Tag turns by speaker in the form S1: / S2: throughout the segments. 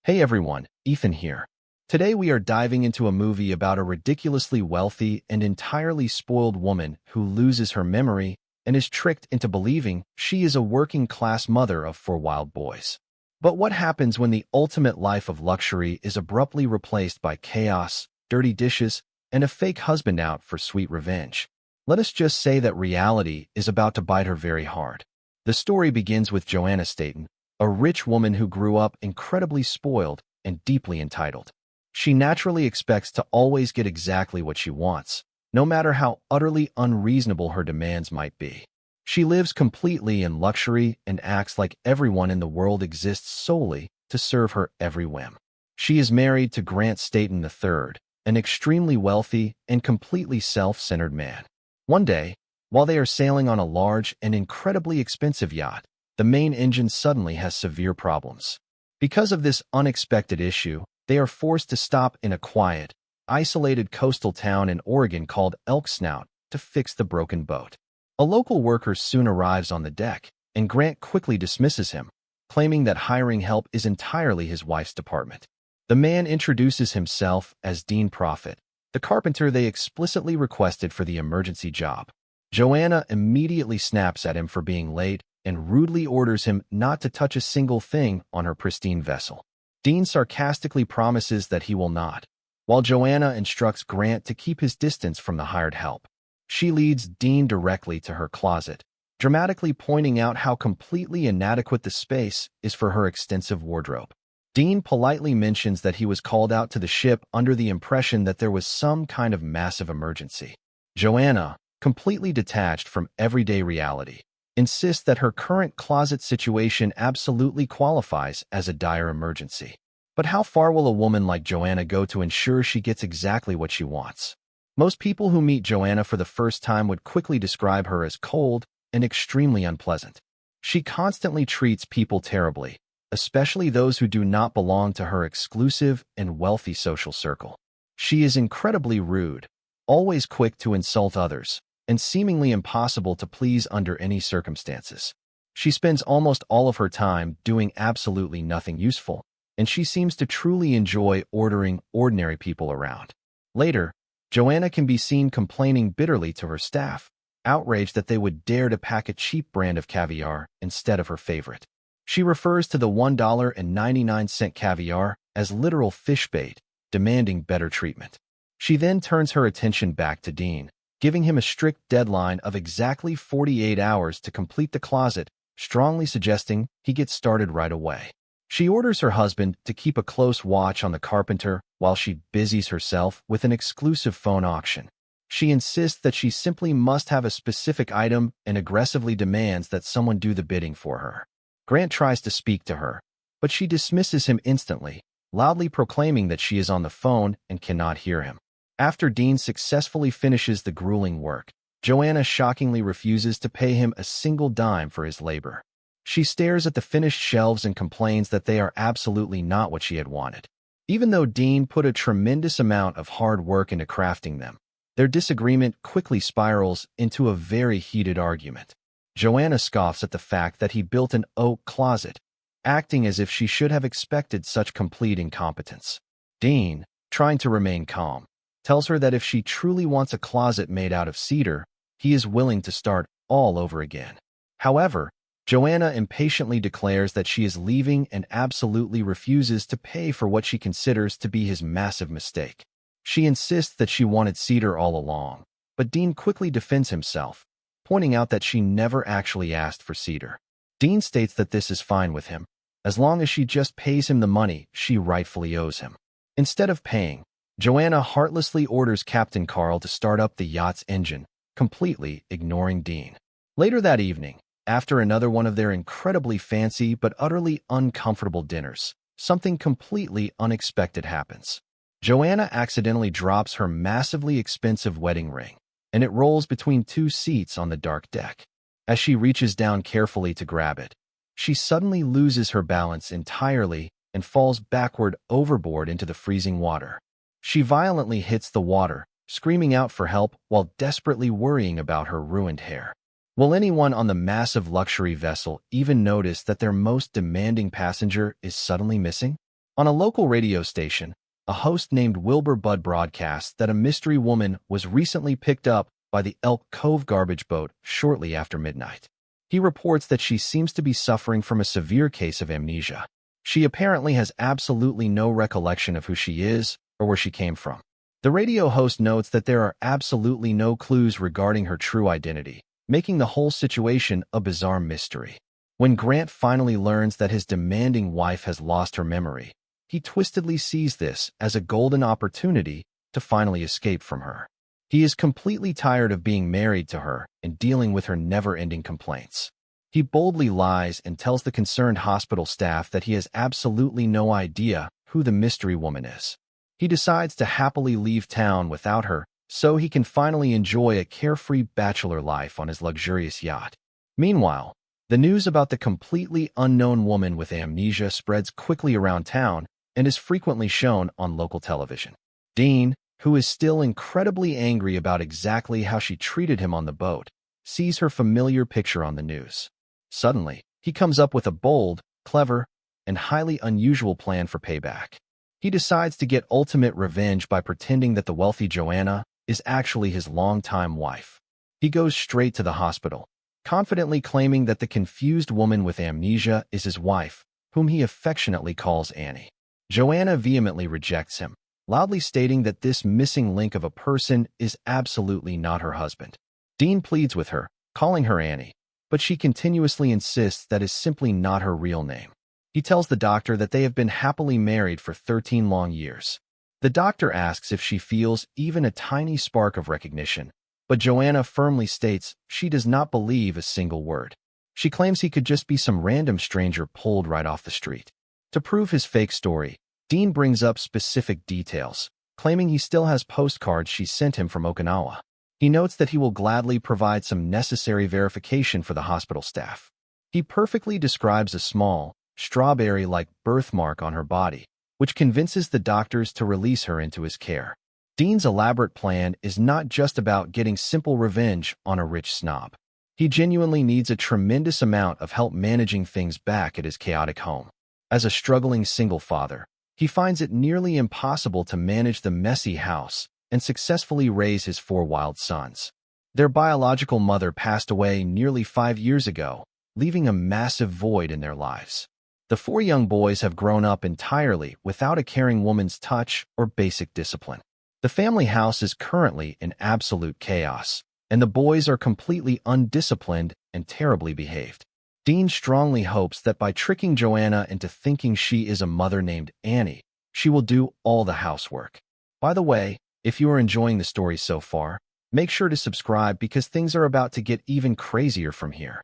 S1: Hey everyone, Ethan here. Today we are diving into a movie about a ridiculously wealthy and entirely spoiled woman who loses her memory and is tricked into believing she is a working-class mother of four wild boys. But what happens when the ultimate life of luxury is abruptly replaced by chaos, dirty dishes, and a fake husband out for sweet revenge? Let us just say that reality is about to bite her very hard. The story begins with Joanna Staten, a rich woman who grew up incredibly spoiled and deeply entitled. She naturally expects to always get exactly what she wants, no matter how utterly unreasonable her demands might be. She lives completely in luxury and acts like everyone in the world exists solely to serve her every whim. She is married to Grant Staten III, an extremely wealthy and completely self-centered man. One day, while they are sailing on a large and incredibly expensive yacht, the main engine suddenly has severe problems. Because of this unexpected issue, they are forced to stop in a quiet, isolated coastal town in Oregon called Elk Snout to fix the broken boat. A local worker soon arrives on the deck, and Grant quickly dismisses him, claiming that hiring help is entirely his wife's department. The man introduces himself as Dean Profit, the carpenter they explicitly requested for the emergency job. Joanna immediately snaps at him for being late and rudely orders him not to touch a single thing on her pristine vessel. Dean sarcastically promises that he will not, while Joanna instructs Grant to keep his distance from the hired help. She leads Dean directly to her closet, dramatically pointing out how completely inadequate the space is for her extensive wardrobe. Dean politely mentions that he was called out to the ship under the impression that there was some kind of massive emergency. Joanna, completely detached from everyday reality, insists that her current closet situation absolutely qualifies as a dire emergency. But how far will a woman like Joanna go to ensure she gets exactly what she wants? Most people who meet Joanna for the first time would quickly describe her as cold and extremely unpleasant. She constantly treats people terribly, especially those who do not belong to her exclusive and wealthy social circle. She is incredibly rude, always quick to insult others, and seemingly impossible to please under any circumstances. She spends almost all of her time doing absolutely nothing useful, and she seems to truly enjoy ordering ordinary people around. Later, Joanna can be seen complaining bitterly to her staff, outraged that they would dare to pack a cheap brand of caviar instead of her favorite. She refers to the $1.99 caviar as literal fish bait, demanding better treatment. She then turns her attention back to Dean, giving him a strict deadline of exactly 48 hours to complete the closet, strongly suggesting he get started right away. She orders her husband to keep a close watch on the carpenter while she busies herself with an exclusive phone auction. She insists that she simply must have a specific item and aggressively demands that someone do the bidding for her. Grant tries to speak to her, but she dismisses him instantly, loudly proclaiming that she is on the phone and cannot hear him. After Dean successfully finishes the grueling work, Joanna shockingly refuses to pay him a single dime for his labor. She stares at the finished shelves and complains that they are absolutely not what she had wanted. Even though Dean put a tremendous amount of hard work into crafting them, their disagreement quickly spirals into a very heated argument. Joanna scoffs at the fact that he built an oak closet, acting as if she should have expected such complete incompetence. Dean, trying to remain calm, tells her that if she truly wants a closet made out of cedar, he is willing to start all over again. However, Joanna impatiently declares that she is leaving and absolutely refuses to pay for what she considers to be his massive mistake. She insists that she wanted cedar all along, but Dean quickly defends himself, pointing out that she never actually asked for cedar. Dean states that this is fine with him, as long as she just pays him the money she rightfully owes him. Instead of paying, Joanna heartlessly orders Captain Carl to start up the yacht's engine, completely ignoring Dean. Later that evening, after another one of their incredibly fancy but utterly uncomfortable dinners, something completely unexpected happens. Joanna accidentally drops her massively expensive wedding ring, and it rolls between two seats on the dark deck. As she reaches down carefully to grab it, she suddenly loses her balance entirely and falls backward overboard into the freezing water. She violently hits the water, screaming out for help while desperately worrying about her ruined hair. Will anyone on the massive luxury vessel even notice that their most demanding passenger is suddenly missing? On a local radio station, a host named Wilbur Budd broadcasts that a mystery woman was recently picked up by the Elk Cove garbage boat shortly after midnight. He reports that she seems to be suffering from a severe case of amnesia. She apparently has absolutely no recollection of who she is or where she came from. The radio host notes that there are absolutely no clues regarding her true identity, making the whole situation a bizarre mystery. When Grant finally learns that his demanding wife has lost her memory, he twistedly sees this as a golden opportunity to finally escape from her. He is completely tired of being married to her and dealing with her never-ending complaints. He boldly lies and tells the concerned hospital staff that he has absolutely no idea who the mystery woman is. He decides to happily leave town without her so he can finally enjoy a carefree bachelor life on his luxurious yacht. Meanwhile, the news about the completely unknown woman with amnesia spreads quickly around town and is frequently shown on local television. Dean, who is still incredibly angry about exactly how she treated him on the boat, sees her familiar picture on the news. Suddenly, he comes up with a bold, clever, and highly unusual plan for payback. He decides to get ultimate revenge by pretending that the wealthy Joanna is actually his longtime wife. He goes straight to the hospital, confidently claiming that the confused woman with amnesia is his wife, whom he affectionately calls Annie. Joanna vehemently rejects him, loudly stating that this missing link of a person is absolutely not her husband. Dean pleads with her, calling her Annie, but she continuously insists that is simply not her real name. He tells the doctor that they have been happily married for 13 long years. The doctor asks if she feels even a tiny spark of recognition, but Joanna firmly states she does not believe a single word. She claims he could just be some random stranger pulled right off the street. To prove his fake story, Dean brings up specific details, claiming he still has postcards she sent him from Okinawa. He notes that he will gladly provide some necessary verification for the hospital staff. He perfectly describes a small, strawberry-like birthmark on her body, which convinces the doctors to release her into his care. Dean's elaborate plan is not just about getting simple revenge on a rich snob. He genuinely needs a tremendous amount of help managing things back at his chaotic home. As a struggling single father, he finds it nearly impossible to manage the messy house and successfully raise his 4 wild sons. Their biological mother passed away nearly 5 years ago, leaving a massive void in their lives. The 4 young boys have grown up entirely without a caring woman's touch or basic discipline. The family house is currently in absolute chaos, and the boys are completely undisciplined and terribly behaved. Dean strongly hopes that by tricking Joanna into thinking she is a mother named Annie, she will do all the housework. By the way, if you are enjoying the story so far, make sure to subscribe because things are about to get even crazier from here.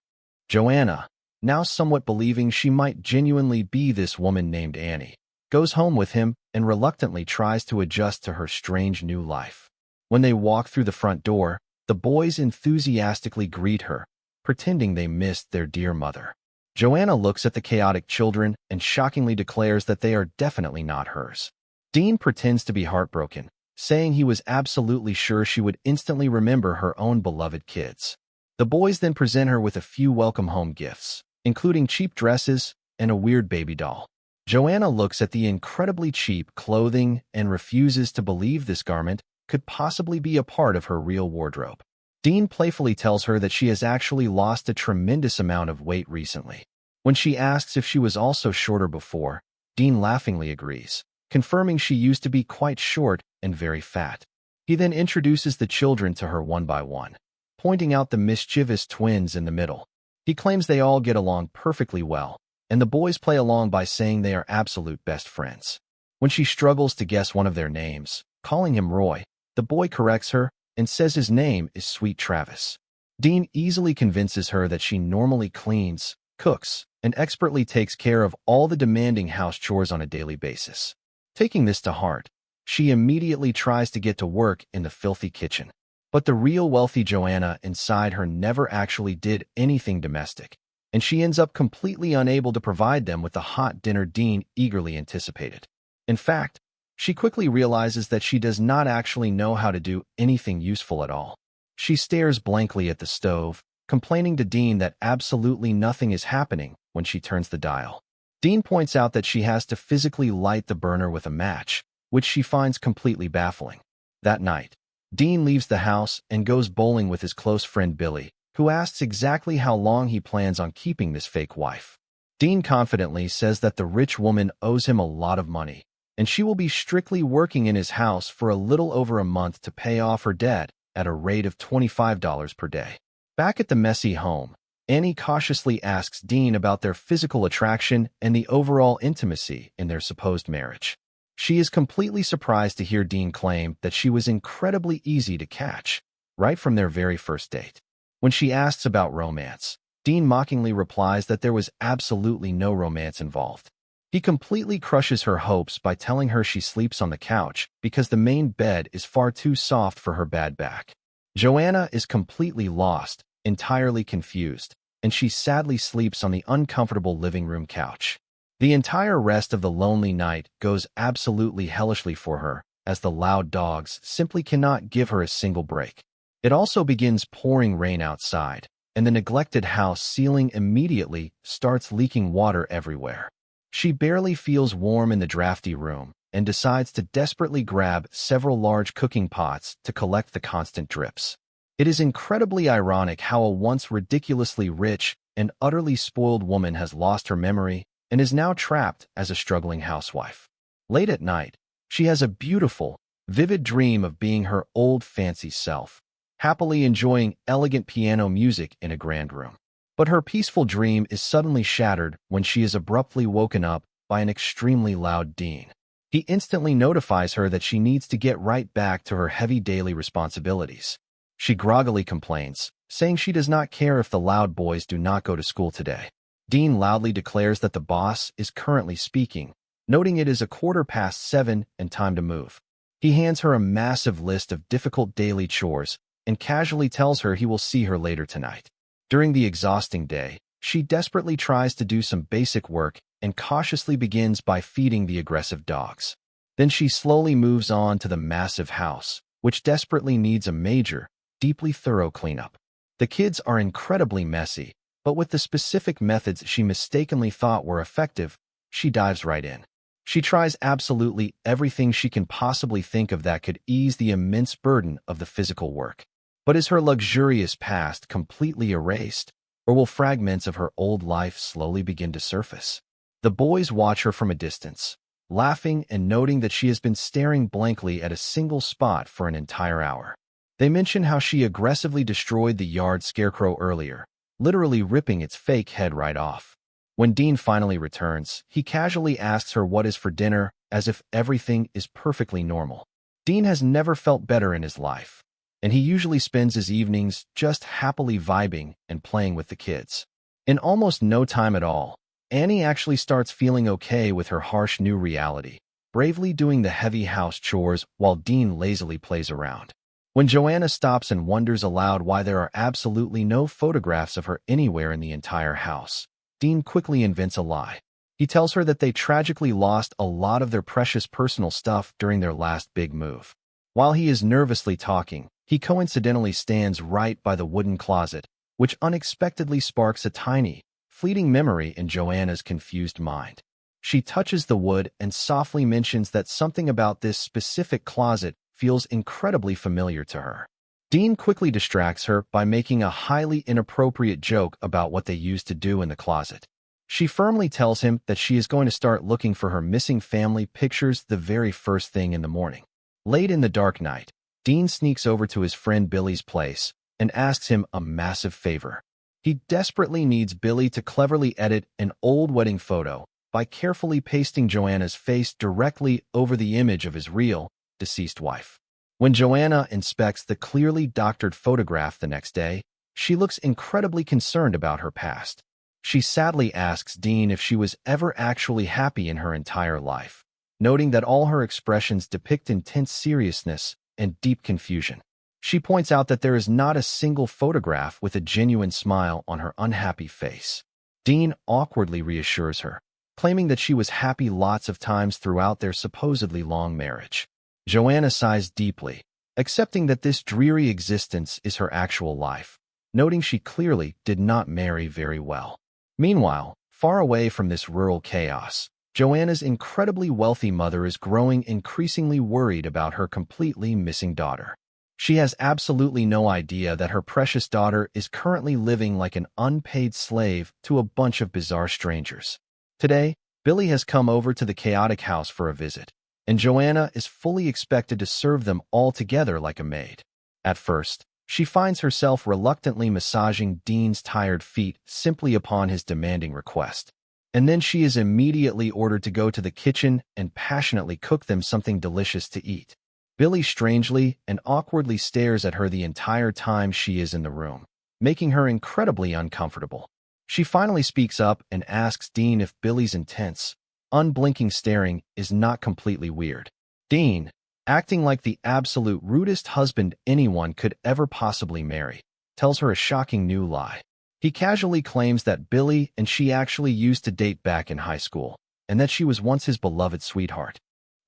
S1: Joanna, now somewhat believing she might genuinely be this woman named Annie, goes home with him and reluctantly tries to adjust to her strange new life. When they walk through the front door, the boys enthusiastically greet her, pretending they missed their dear mother. Joanna looks at the chaotic children and shockingly declares that they are definitely not hers. Dean pretends to be heartbroken, saying he was absolutely sure she would instantly remember her own beloved kids. The boys then present her with a few welcome home gifts, including cheap dresses and a weird baby doll. Joanna looks at the incredibly cheap clothing and refuses to believe this garment could possibly be a part of her real wardrobe. Dean playfully tells her that she has actually lost a tremendous amount of weight recently. When she asks if she was also shorter before, Dean laughingly agrees, confirming she used to be quite short and very fat. He then introduces the children to her one by one, pointing out the mischievous twins in the middle. He claims they all get along perfectly well, and the boys play along by saying they are absolute best friends. When she struggles to guess one of their names, calling him Roy, the boy corrects her and says his name is Sweet Travis. Dean easily convinces her that she normally cleans, cooks, and expertly takes care of all the demanding house chores on a daily basis. Taking this to heart, she immediately tries to get to work in the filthy kitchen. But the real wealthy Joanna inside her never actually did anything domestic, and she ends up completely unable to provide them with the hot dinner Dean eagerly anticipated. In fact, she quickly realizes that she does not actually know how to do anything useful at all. She stares blankly at the stove, complaining to Dean that absolutely nothing is happening when she turns the dial. Dean points out that she has to physically light the burner with a match, which she finds completely baffling. That night, Dean leaves the house and goes bowling with his close friend Billy, who asks exactly how long he plans on keeping this fake wife. Dean confidently says that the rich woman owes him a lot of money, and she will be strictly working in his house for a little over a month to pay off her debt at a rate of $25 per day. Back at the messy home, Annie cautiously asks Dean about their physical attraction and the overall intimacy in their supposed marriage. She is completely surprised to hear Dean claim that she was incredibly easy to catch, right from their very first date. When she asks about romance, Dean mockingly replies that there was absolutely no romance involved. He completely crushes her hopes by telling her she sleeps on the couch because the main bed is far too soft for her bad back. Joanna is completely lost, entirely confused, and she sadly sleeps on the uncomfortable living room couch. The entire rest of the lonely night goes absolutely hellishly for her, as the loud dogs simply cannot give her a single break. It also begins pouring rain outside, and the neglected house ceiling immediately starts leaking water everywhere. She barely feels warm in the drafty room and decides to desperately grab several large cooking pots to collect the constant drips. It is incredibly ironic how a once ridiculously rich and utterly spoiled woman has lost her memory and is now trapped as a struggling housewife. Late at night, she has a beautiful, vivid dream of being her old fancy self, happily enjoying elegant piano music in a grand room. But her peaceful dream is suddenly shattered when she is abruptly woken up by an extremely loud Dean. He instantly notifies her that she needs to get right back to her heavy daily responsibilities. She groggily complains, saying she does not care if the loud boys do not go to school today. Dean loudly declares that the boss is currently speaking, noting it is 7:15 and time to move. He hands her a massive list of difficult daily chores and casually tells her he will see her later tonight. During the exhausting day, she desperately tries to do some basic work and cautiously begins by feeding the aggressive dogs. Then she slowly moves on to the massive house, which desperately needs a major, deeply thorough cleanup. The kids are incredibly messy, but with the specific methods she mistakenly thought were effective, she dives right in. She tries absolutely everything she can possibly think of that could ease the immense burden of the physical work. But is her luxurious past completely erased, or will fragments of her old life slowly begin to surface? The boys watch her from a distance, laughing and noting that she has been staring blankly at a single spot for an entire hour. They mention how she aggressively destroyed the yard scarecrow earlier, literally ripping its fake head right off. When Dean finally returns, he casually asks her what is for dinner, as if everything is perfectly normal. Dean has never felt better in his life, and he usually spends his evenings just happily vibing and playing with the kids. In almost no time at all, Annie actually starts feeling okay with her harsh new reality, bravely doing the heavy house chores while Dean lazily plays around. When Joanna stops and wonders aloud why there are absolutely no photographs of her anywhere in the entire house, Dean quickly invents a lie. He tells her that they tragically lost a lot of their precious personal stuff during their last big move. While he is nervously talking, he coincidentally stands right by the wooden closet, which unexpectedly sparks a tiny, fleeting memory in Joanna's confused mind. She touches the wood and softly mentions that something about this specific closet feels incredibly familiar to her. Dean quickly distracts her by making a highly inappropriate joke about what they used to do in the closet. She firmly tells him that she is going to start looking for her missing family pictures the very first thing in the morning. Late in the dark night, Dean sneaks over to his friend Billy's place and asks him a massive favor. He desperately needs Billy to cleverly edit an old wedding photo by carefully pasting Joanna's face directly over the image of his real, deceased wife. When Joanna inspects the clearly doctored photograph the next day, she looks incredibly concerned about her past. She sadly asks Dean if she was ever actually happy in her entire life, noting that all her expressions depict intense seriousness and deep confusion. She points out that there is not a single photograph with a genuine smile on her unhappy face. Dean awkwardly reassures her, claiming that she was happy lots of times throughout their supposedly long marriage. Joanna sighs deeply, accepting that this dreary existence is her actual life, noting she clearly did not marry very well. Meanwhile, Far away from this rural chaos, Joanna's incredibly wealthy mother is growing increasingly worried about her completely missing daughter. She has absolutely no idea that her precious daughter is currently living like an unpaid slave to a bunch of bizarre strangers. Today, Billy has come over to the chaotic house for a visit, and Joanna is fully expected to serve them all together like a maid. At first, she finds herself reluctantly massaging Dean's tired feet simply upon his demanding request. And then she is immediately ordered to go to the kitchen and passionately cook them something delicious to eat. Billy strangely and awkwardly stares at her the entire time she is in the room, making her incredibly uncomfortable. She finally speaks up and asks Dean if Billy's intense, unblinking staring is not completely weird. Dean, acting like the absolute rudest husband anyone could ever possibly marry, tells her a shocking new lie. He casually claims that Billy and she actually used to date back in high school, and that she was once his beloved sweetheart.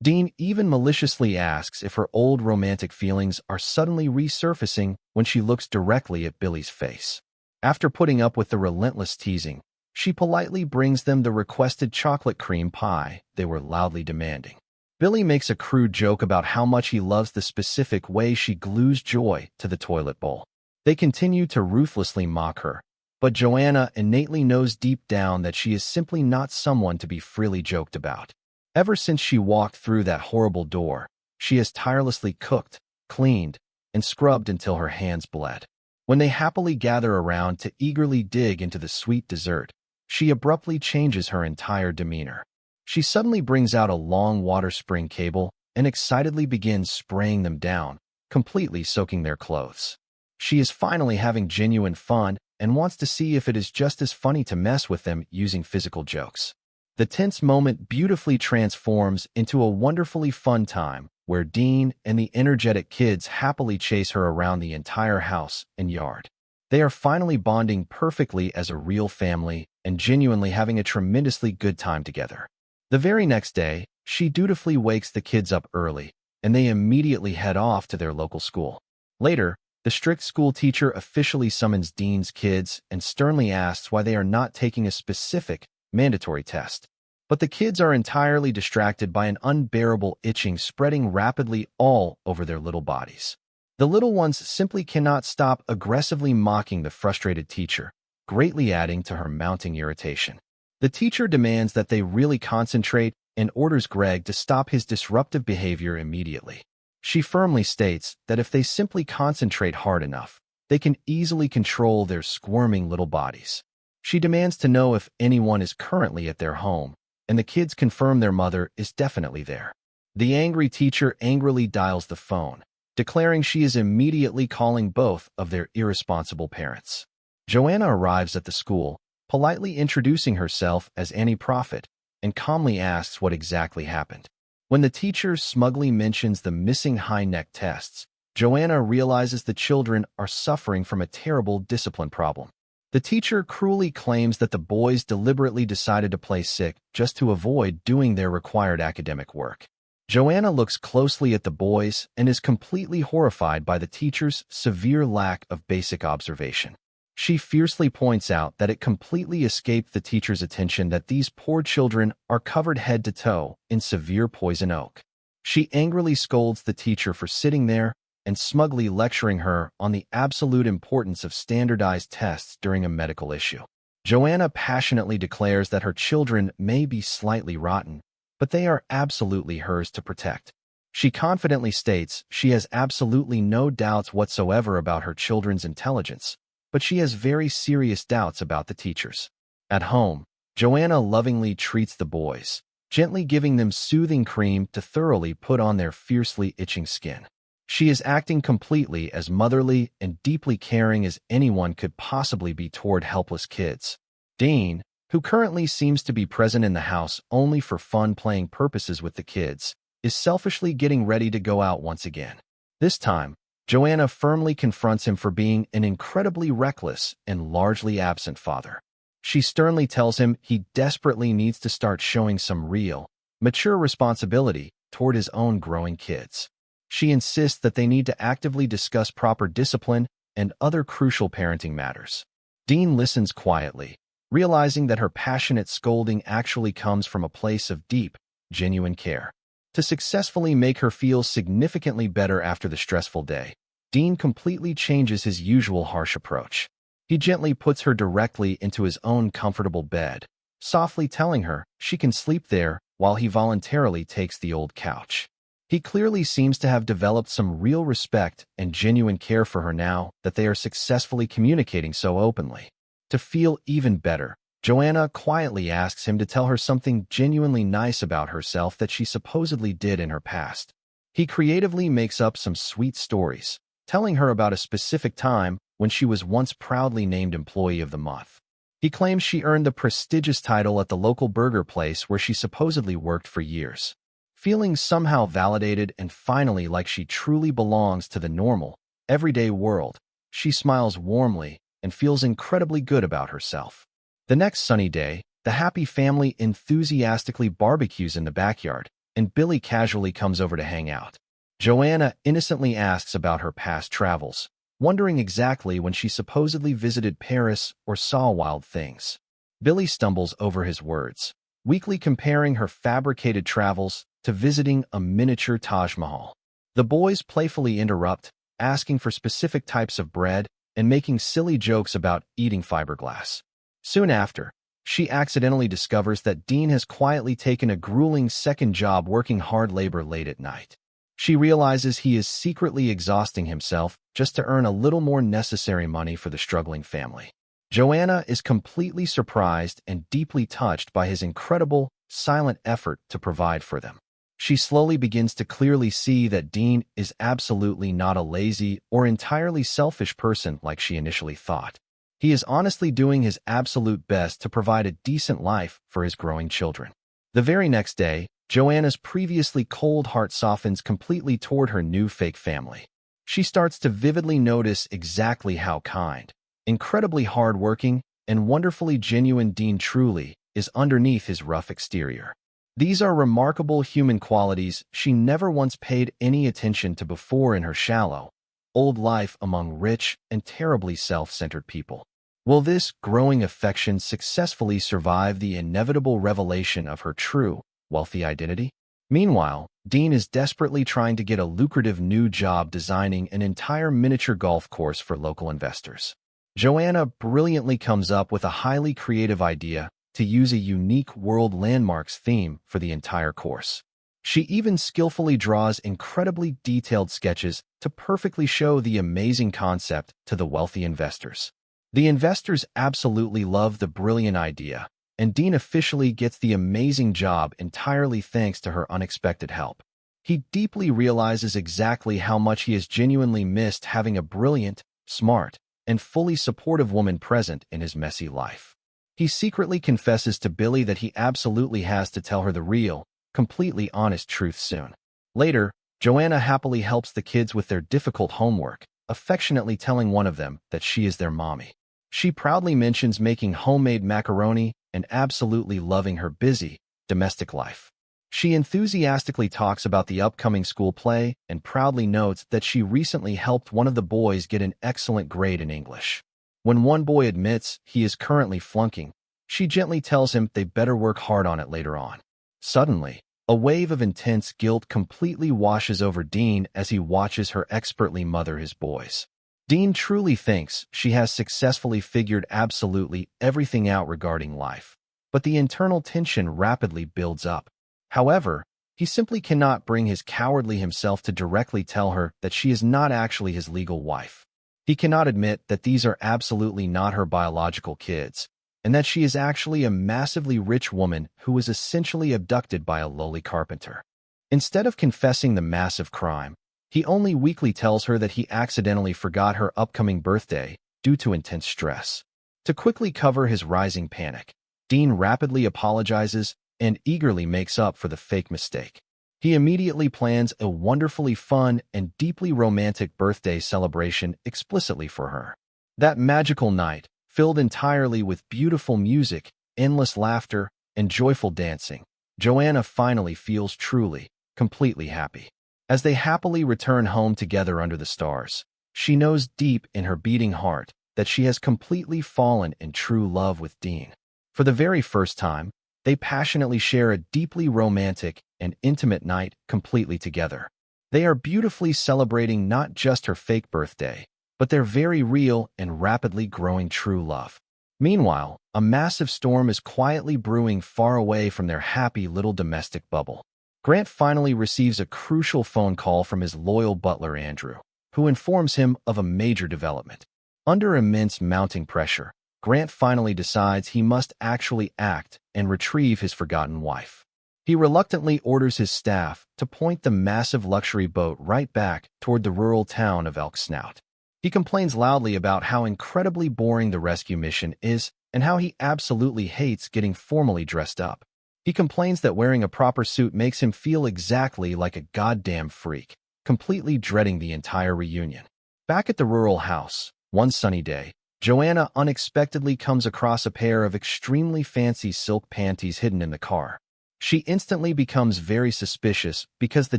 S1: Dean even maliciously asks if her old romantic feelings are suddenly resurfacing when she looks directly at Billy's face. After putting up with the relentless teasing, she politely brings them the requested chocolate cream pie they were loudly demanding. Billy makes a crude joke about how much he loves the specific way she glues joy to the toilet bowl. They continue to ruthlessly mock her, but Joanna innately knows deep down that she is simply not someone to be freely joked about. Ever since she walked through that horrible door, she has tirelessly cooked, cleaned, and scrubbed until her hands bled. When they happily gather around to eagerly dig into the sweet dessert, she abruptly changes her entire demeanor. She suddenly brings out a long water spring cable and excitedly begins spraying them down, completely soaking their clothes. She is finally having genuine fun and wants to see if it is just as funny to mess with them using physical jokes. The tense moment beautifully transforms into a wonderfully fun time where Dean and the energetic kids happily chase her around the entire house and yard. They are finally bonding perfectly as a real family and genuinely having a tremendously good time together. The very next day, she dutifully wakes the kids up early, and they immediately head off to their local school. Later, the strict school teacher officially summons Dean's kids and sternly asks why they are not taking a specific, mandatory test. But the kids are entirely distracted by an unbearable itching spreading rapidly all over their little bodies. The little ones simply cannot stop aggressively mocking the frustrated teacher, greatly adding to her mounting irritation. The teacher demands that they really concentrate and orders Greg to stop his disruptive behavior immediately. She firmly states that if they simply concentrate hard enough, they can easily control their squirming little bodies. She demands to know if anyone is currently at their home, and the kids confirm their mother is definitely there. The angry teacher angrily dials the phone, declaring she is immediately calling both of their irresponsible parents. Joanna arrives at the school, politely introducing herself as Annie Prophet, and calmly asks what exactly happened. When the teacher smugly mentions the missing high-neck tests, Joanna realizes the children are suffering from a terrible discipline problem. The teacher cruelly claims that the boys deliberately decided to play sick just to avoid doing their required academic work. Joanna looks closely at the boys and is completely horrified by the teacher's severe lack of basic observation. She fiercely points out that it completely escaped the teacher's attention that these poor children are covered head to toe in severe poison oak. She angrily scolds the teacher for sitting there and smugly lecturing her on the absolute importance of standardized tests during a medical issue. Joanna passionately declares that her children may be slightly rotten, but they are absolutely hers to protect. She confidently states she has absolutely no doubts whatsoever about her children's intelligence, but she has very serious doubts about the teachers. At home, Joanna lovingly treats the boys, gently giving them soothing cream to thoroughly put on their fiercely itching skin. She is acting completely as motherly and deeply caring as anyone could possibly be toward helpless kids. Dean, who currently seems to be present in the house only for fun-playing purposes with the kids, is selfishly getting ready to go out once again. This time, Joanna firmly confronts him for being an incredibly reckless and largely absent father. She sternly tells him he desperately needs to start showing some real, mature responsibility toward his own growing kids. She insists that they need to actively discuss proper discipline and other crucial parenting matters. Dean listens quietly, realizing that her passionate scolding actually comes from a place of deep, genuine care. To successfully make her feel significantly better after the stressful day, Dean completely changes his usual harsh approach. He gently puts her directly into his own comfortable bed, softly telling her she can sleep there while he voluntarily takes the old couch. He clearly seems to have developed some real respect and genuine care for her now that they are successfully communicating so openly. To feel even better, Joanna quietly asks him to tell her something genuinely nice about herself that she supposedly did in her past. He creatively makes up some sweet stories, telling her about a specific time when she was once proudly named Employee of the Month. He claims she earned the prestigious title at the local burger place where she supposedly worked for years. Feeling somehow validated and finally like she truly belongs to the normal, everyday world, she smiles warmly and feels incredibly good about herself. The next sunny day, the happy family enthusiastically barbecues in the backyard, and Billy casually comes over to hang out. Joanna innocently asks about her past travels, wondering exactly when she supposedly visited Paris or saw wild things. Billy stumbles over his words, weakly comparing her fabricated travels to visiting a miniature Taj Mahal. The boys playfully interrupt, asking for specific types of bread and making silly jokes about eating fiberglass. Soon after, she accidentally discovers that Dean has quietly taken a grueling second job working hard labor late at night. She realizes he is secretly exhausting himself just to earn a little more necessary money for the struggling family. Joanna is completely surprised and deeply touched by his incredible, silent effort to provide for them. She slowly begins to clearly see that Dean is absolutely not a lazy or entirely selfish person like she initially thought. He is honestly doing his absolute best to provide a decent life for his growing children. The very next day, Joanna's previously cold heart softens completely toward her new fake family. She starts to vividly notice exactly how kind, incredibly hardworking, and wonderfully genuine Dean truly is underneath his rough exterior. These are remarkable human qualities she never once paid any attention to before in her shallow, old life among rich and terribly self-centered people. Will this growing affection successfully survive the inevitable revelation of her true, wealthy identity? Meanwhile, Dean is desperately trying to get a lucrative new job designing an entire miniature golf course for local investors. Joanna brilliantly comes up with a highly creative idea to use a unique world landmarks theme for the entire course. She even skillfully draws incredibly detailed sketches to perfectly show the amazing concept to the wealthy investors. The investors absolutely love the brilliant idea, and Dean officially gets the amazing job entirely thanks to her unexpected help. He deeply realizes exactly how much he has genuinely missed having a brilliant, smart, and fully supportive woman present in his messy life. He secretly confesses to Billy that he absolutely has to tell her the real, completely honest truth soon. Later, Joanna happily helps the kids with their difficult homework, affectionately telling one of them that she is their mommy. She proudly mentions making homemade macaroni and absolutely loving her busy, domestic life. She enthusiastically talks about the upcoming school play and proudly notes that she recently helped one of the boys get an excellent grade in English. When one boy admits he is currently flunking, she gently tells him they better work hard on it later on. Suddenly, a wave of intense guilt completely washes over Dean as he watches her expertly mother his boys. Dean truly thinks she has successfully figured absolutely everything out regarding life, but the internal tension rapidly builds up. However, he simply cannot bring his cowardly himself to directly tell her that she is not actually his legal wife. He cannot admit that these are absolutely not her biological kids, and that she is actually a massively rich woman who was essentially abducted by a lowly carpenter. Instead of confessing the massive crime, he only weakly tells her that he accidentally forgot her upcoming birthday due to intense stress. To quickly cover his rising panic, Dean rapidly apologizes and eagerly makes up for the fake mistake. He immediately plans a wonderfully fun and deeply romantic birthday celebration explicitly for her. That magical night, filled entirely with beautiful music, endless laughter, and joyful dancing, Joanna finally feels truly, completely happy. As they happily return home together under the stars, she knows deep in her beating heart that she has completely fallen in true love with Dean. For the very first time, they passionately share a deeply romantic and intimate night completely together. They are beautifully celebrating not just her fake birthday, but their very real and rapidly growing true love. Meanwhile, a massive storm is quietly brewing far away from their happy little domestic bubble. Grant finally receives a crucial phone call from his loyal butler Andrew, who informs him of a major development. Under immense mounting pressure, Grant finally decides he must actually act and retrieve his forgotten wife. He reluctantly orders his staff to point the massive luxury boat right back toward the rural town of Elk Snout. He complains loudly about how incredibly boring the rescue mission is and how he absolutely hates getting formally dressed up. He complains that wearing a proper suit makes him feel exactly like a goddamn freak, completely dreading the entire reunion. Back at the rural house, one sunny day, Joanna unexpectedly comes across a pair of extremely fancy silk panties hidden in the car. She instantly becomes very suspicious because the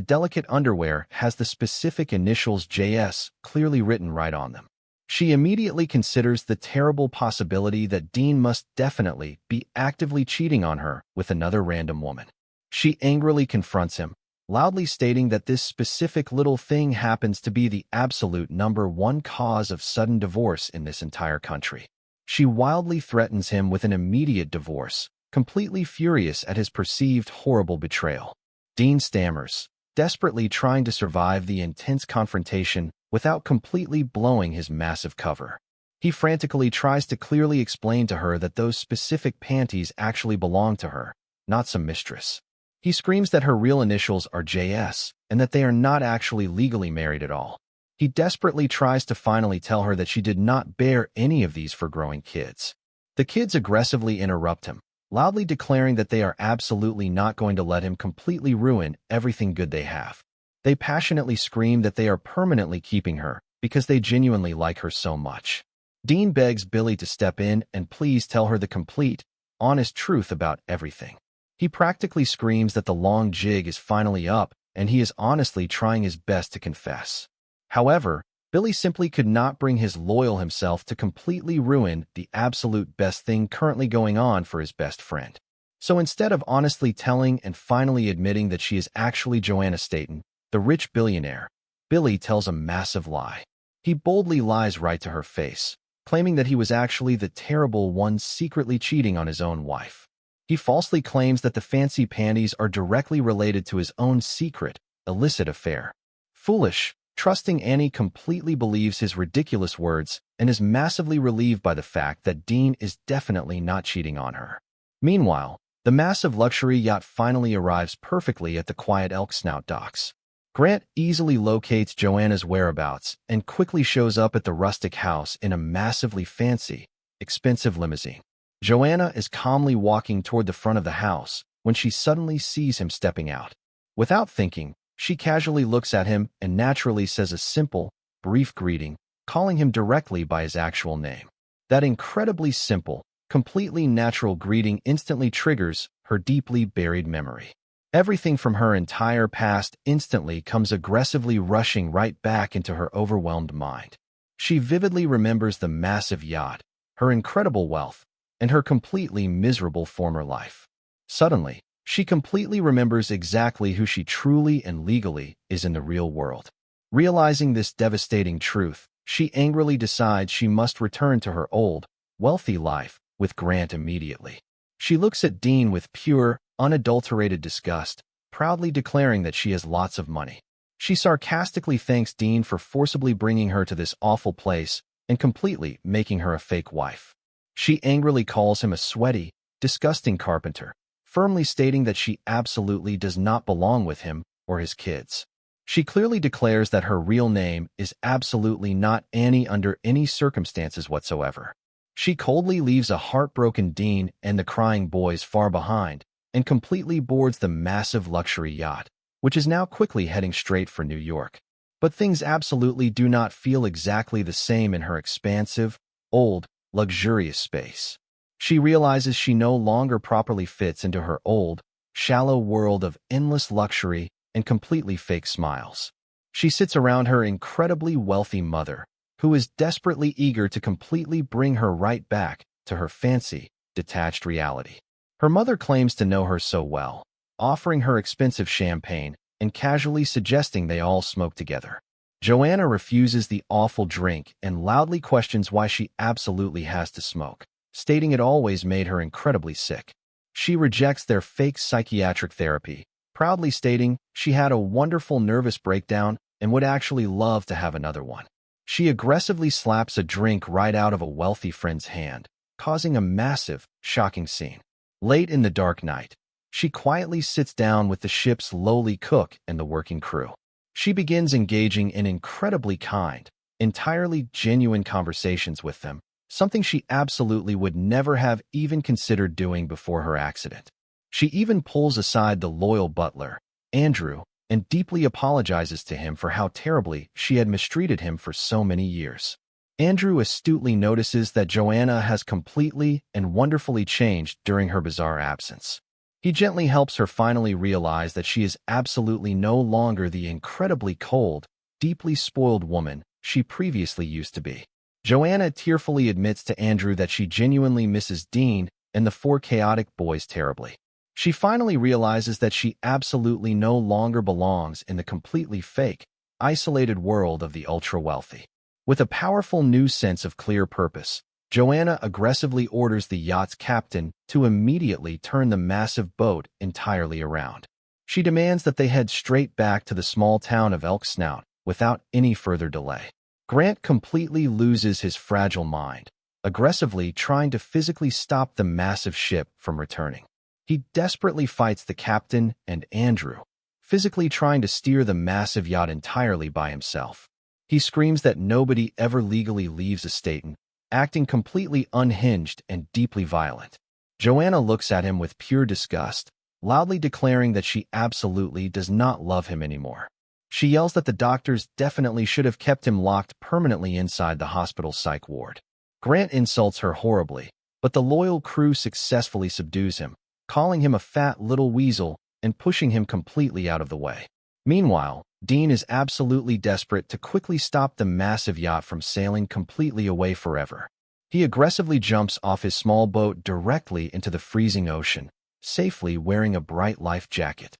S1: delicate underwear has the specific initials JS clearly written right on them. She immediately considers the terrible possibility that Dean must definitely be actively cheating on her with another random woman. She angrily confronts him, loudly stating that this specific little thing happens to be the absolute #1 cause of sudden divorce in this entire country. She wildly threatens him with an immediate divorce, completely furious at his perceived horrible betrayal. Dean stammers, desperately trying to survive the intense confrontation without completely blowing his massive cover. He frantically tries to clearly explain to her that those specific panties actually belong to her, not some mistress. He screams that her real initials are JS and that they are not actually legally married at all. He desperately tries to finally tell her that she did not bear any of these for growing kids. The kids aggressively interrupt him, loudly declaring that they are absolutely not going to let him completely ruin everything good they have. They passionately scream that they are permanently keeping her because they genuinely like her so much. Dean begs Billy to step in and please tell her the complete, honest truth about everything. He practically screams that the long jig is finally up and he is honestly trying his best to confess. However, Billy simply could not bring his loyal himself to completely ruin the absolute best thing currently going on for his best friend. So instead of honestly telling and finally admitting that she is actually Joanna Staten, the rich billionaire, Billy tells a massive lie. He boldly lies right to her face, claiming that he was actually the terrible one secretly cheating on his own wife. He falsely claims that the fancy panties are directly related to his own secret, illicit affair. Foolish, trusting Annie completely believes his ridiculous words and is massively relieved by the fact that Dean is definitely not cheating on her. Meanwhile, the massive luxury yacht finally arrives perfectly at the quiet Elk Snout docks. Grant easily locates Joanna's whereabouts and quickly shows up at the rustic house in a massively fancy, expensive limousine. Joanna is calmly walking toward the front of the house when she suddenly sees him stepping out. Without thinking, she casually looks at him and naturally says a simple, brief greeting, calling him directly by his actual name. That incredibly simple, completely natural greeting instantly triggers her deeply buried memory. Everything from her entire past instantly comes aggressively rushing right back into her overwhelmed mind. She vividly remembers the massive yacht, her incredible wealth, and her completely miserable former life. Suddenly, she completely remembers exactly who she truly and legally is in the real world. Realizing this devastating truth, she angrily decides she must return to her old, wealthy life with Grant immediately. She looks at Dean with pure, unadulterated disgust, proudly declaring that she has lots of money. She sarcastically thanks Dean for forcibly bringing her to this awful place and completely making her a fake wife. She angrily calls him a sweaty, disgusting carpenter, firmly stating that she absolutely does not belong with him or his kids. She clearly declares that her real name is absolutely not Annie under any circumstances whatsoever. She coldly leaves a heartbroken Dean and the crying boys far behind and completely boards the massive luxury yacht, which is now quickly heading straight for New York. But things absolutely do not feel exactly the same in her expansive, old, luxurious space. She realizes she no longer properly fits into her old, shallow world of endless luxury and completely fake smiles. She sits around her incredibly wealthy mother, who is desperately eager to completely bring her right back to her fancy, detached reality. Her mother claims to know her so well, offering her expensive champagne and casually suggesting they all smoke together. Joanna refuses the awful drink and loudly questions why she absolutely has to smoke, stating it always made her incredibly sick. She rejects their fake psychiatric therapy, proudly stating she had a wonderful nervous breakdown and would actually love to have another one. She aggressively slaps a drink right out of a wealthy friend's hand, causing a massive, shocking scene. Late in the dark night, she quietly sits down with the ship's lowly cook and the working crew. She begins engaging in incredibly kind, entirely genuine conversations with them, something she absolutely would never have even considered doing before her accident. She even pulls aside the loyal butler, Andrew, and deeply apologizes to him for how terribly she had mistreated him for so many years. Andrew astutely notices that Joanna has completely and wonderfully changed during her bizarre absence. He gently helps her finally realize that she is absolutely no longer the incredibly cold, deeply spoiled woman she previously used to be. Joanna tearfully admits to Andrew that she genuinely misses Dean and the four chaotic boys terribly. She finally realizes that she absolutely no longer belongs in the completely fake, isolated world of the ultra-wealthy. With a powerful new sense of clear purpose, Joanna aggressively orders the yacht's captain to immediately turn the massive boat entirely around. She demands that they head straight back to the small town of Elk Snout without any further delay. Grant completely loses his fragile mind, aggressively trying to physically stop the massive ship from returning. He desperately fights the captain and Andrew, physically trying to steer the massive yacht entirely by himself. He screams that nobody ever legally leaves Estaten, acting completely unhinged and deeply violent. Joanna looks at him with pure disgust, loudly declaring that she absolutely does not love him anymore. She yells that the doctors definitely should have kept him locked permanently inside the hospital psych ward. Grant insults her horribly, but the loyal crew successfully subdues him, calling him a fat little weasel and pushing him completely out of the way. Meanwhile, Dean is absolutely desperate to quickly stop the massive yacht from sailing completely away forever. He aggressively jumps off his small boat directly into the freezing ocean, safely wearing a bright life jacket.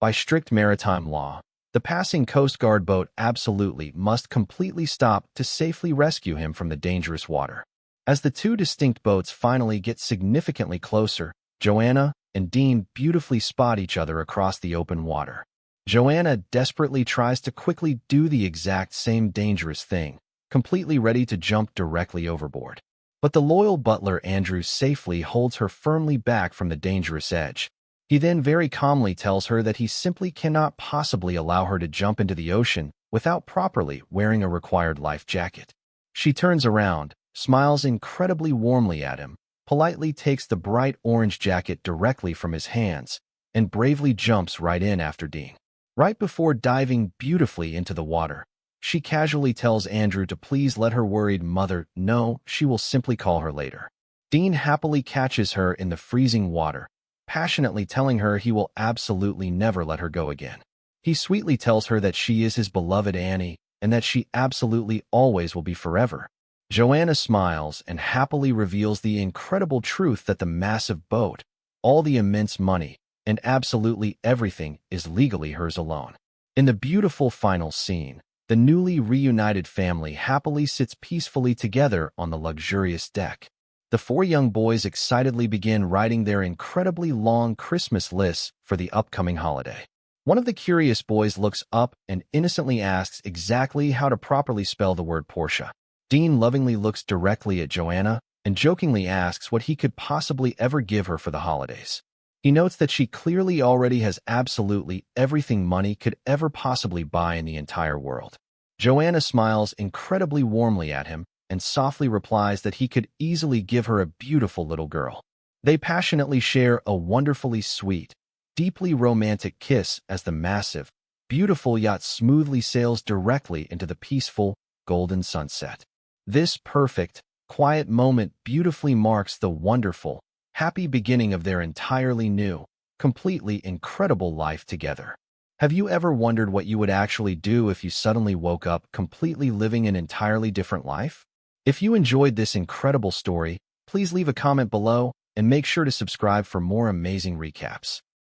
S1: By strict maritime law, the passing Coast Guard boat absolutely must completely stop to safely rescue him from the dangerous water. As the two distinct boats finally get significantly closer, Joanna and Dean beautifully spot each other across the open water. Joanna desperately tries to quickly do the exact same dangerous thing, completely ready to jump directly overboard. But the loyal butler Andrew safely holds her firmly back from the dangerous edge. He then very calmly tells her that he simply cannot possibly allow her to jump into the ocean without properly wearing a required life jacket. She turns around, smiles incredibly warmly at him, politely takes the bright orange jacket directly from his hands, and bravely jumps right in after Dean. Right before diving beautifully into the water, she casually tells Andrew to please let her worried mother know she will simply call her later. Dean happily catches her in the freezing water, passionately telling her he will absolutely never let her go again. He sweetly tells her that she is his beloved Annie and that she absolutely always will be forever. Joanna smiles and happily reveals the incredible truth that the massive boat, all the immense money, and absolutely everything is legally hers alone. In the beautiful final scene, the newly reunited family happily sits peacefully together on the luxurious deck. The four young boys excitedly begin writing their incredibly long Christmas lists for the upcoming holiday. One of the curious boys looks up and innocently asks exactly how to properly spell the word Portia. Dean lovingly looks directly at Joanna and jokingly asks what he could possibly ever give her for the holidays. He notes that she clearly already has absolutely everything money could ever possibly buy in the entire world. Joanna smiles incredibly warmly at him and softly replies that he could easily give her a beautiful little girl. They passionately share a wonderfully sweet, deeply romantic kiss as the massive, beautiful yacht smoothly sails directly into the peaceful, golden sunset. This perfect, quiet moment beautifully marks the wonderful, happy beginning of their entirely new, completely incredible life together. Have you ever wondered what you would actually do if you suddenly woke up completely living an entirely different life? If you enjoyed this incredible story, please leave a comment below and make sure to subscribe for more amazing recaps.